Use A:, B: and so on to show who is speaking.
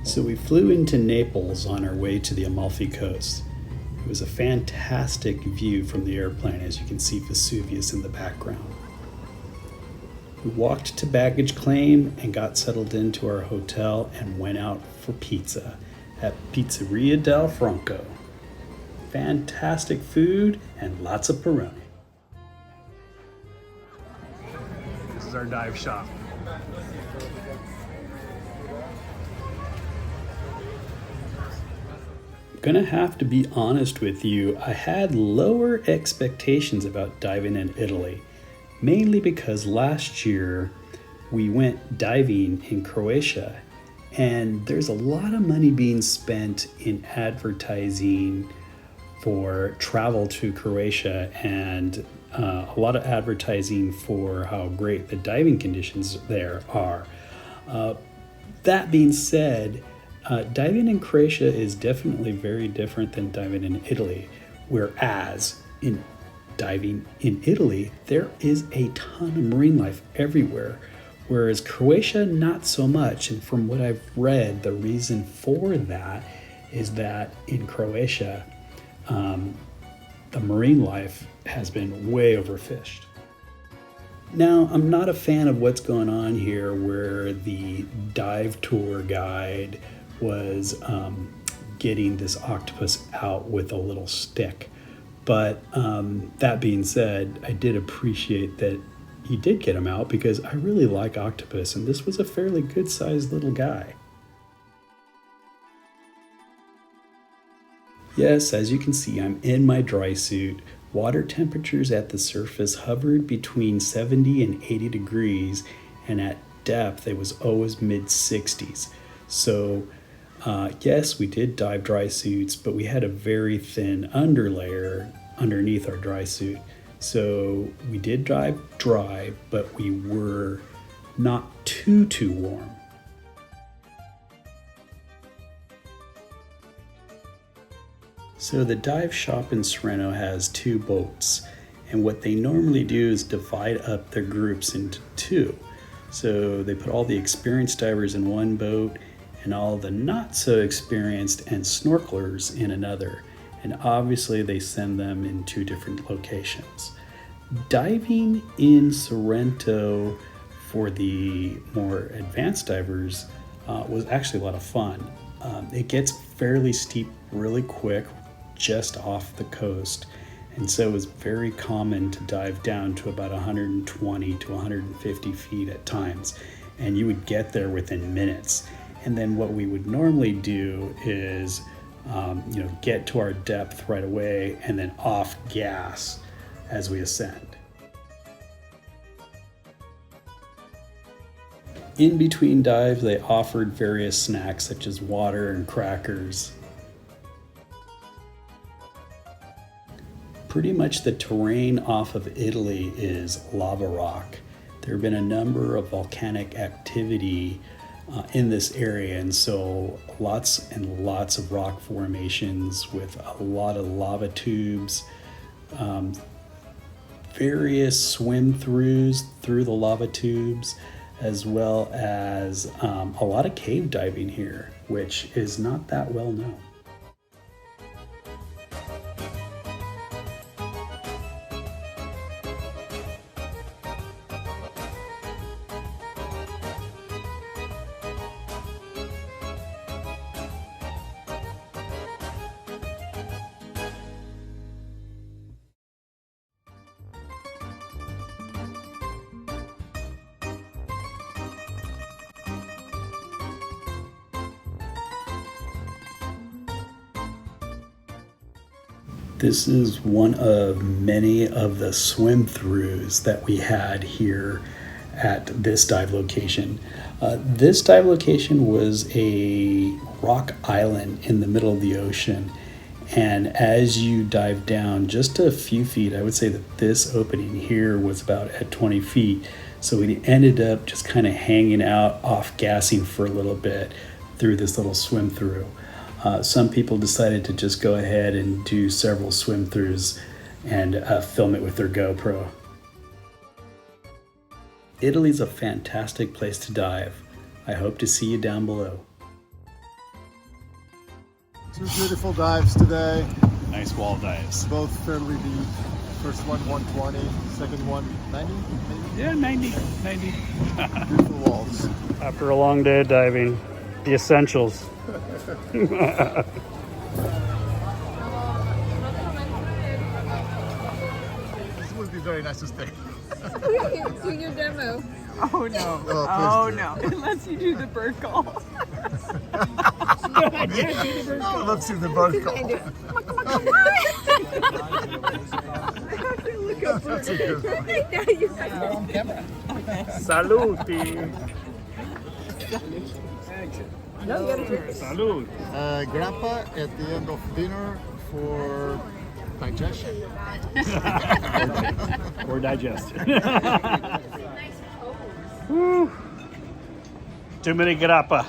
A: So we flew into Naples on our way to the Amalfi coast. It was a fantastic view from the airplane, as you can see Vesuvius in the background. We walked to baggage claim and got settled into our hotel and went out for pizza at Pizzeria del Franco. Fantastic food and lots of Peroni. This is our dive shop. Gonna have to be honest with you, I had lower expectations about diving in Italy, mainly because last year we went diving in Croatia, and there's a lot of money being spent in advertising for travel to Croatia, and a lot of advertising for how great the diving conditions there are. That being said, diving in Croatia is definitely very different than diving in Italy, whereas in diving in Italy, there is a ton of marine life everywhere, whereas Croatia, not so much. And from what I've read, the reason for that is that in Croatia, the marine life has been way overfished. Now, I'm not a fan of what's going on here where the dive tour guide was getting this octopus out with a little stick. But that being said, I did appreciate that he did get him out because I really like octopus, and this was a fairly good-sized little guy. Yes, as you can see, I'm in my dry suit. Water temperatures at the surface hovered between 70 and 80 degrees, and at depth it was always mid-60s. So yes, we did dive dry suits, but we had a very thin underlayer underneath our dry suit. So we did dive dry, but we were not too warm. So the dive shop in Sorrento has two boats, and what they normally do is divide up their groups into two. So they put all the experienced divers in one boat and all the not so experienced and snorkelers in another. And obviously they send them in two different locations. Diving in Sorrento for the more advanced divers was actually a lot of fun. It gets fairly steep really quick just off the coast, and so it was very common to dive down to about 120 to 150 feet at times, and you would get there within minutes. And then what we would normally do is get to our depth right away and then off gas as we ascend. In between dives, they offered various snacks such as water and crackers. Pretty much the terrain off of Italy is lava rock. There have been a number of volcanic activity in this area, and so lots and lots of rock formations with a lot of lava tubes, various swim-throughs through the lava tubes, as well as a lot of cave diving here, which is not that well known. This is one of many of the swim throughs that we had here at this dive location. This dive location was a rock island in the middle of the ocean. And as you dive down just a few feet, I would say that this opening here was about at 20 feet. So we ended up just kind of hanging out off gassing for a little bit through this little swim through. Some people decided to just go ahead and do several swim throughs and film it with their GoPro. Italy's a fantastic place to dive. I hope to see you down below.
B: Two beautiful dives today,
A: Nice wall dives.
B: both fairly deep. First one 120, second one 90 maybe?
A: Yeah, 90.
B: Beautiful walls.
A: After a long day of diving, the essentials.
B: This would be very nice to stay.
C: Do your demo.
D: Oh no.
B: Oh, please do.
D: No. It lets you do the bird call.
B: Oh, let's see the bird call. That's a good one.
A: Saluti. Salud.
B: Grappa at the end of dinner for digestion.
A: Or digestion. Woo. Too many grappa.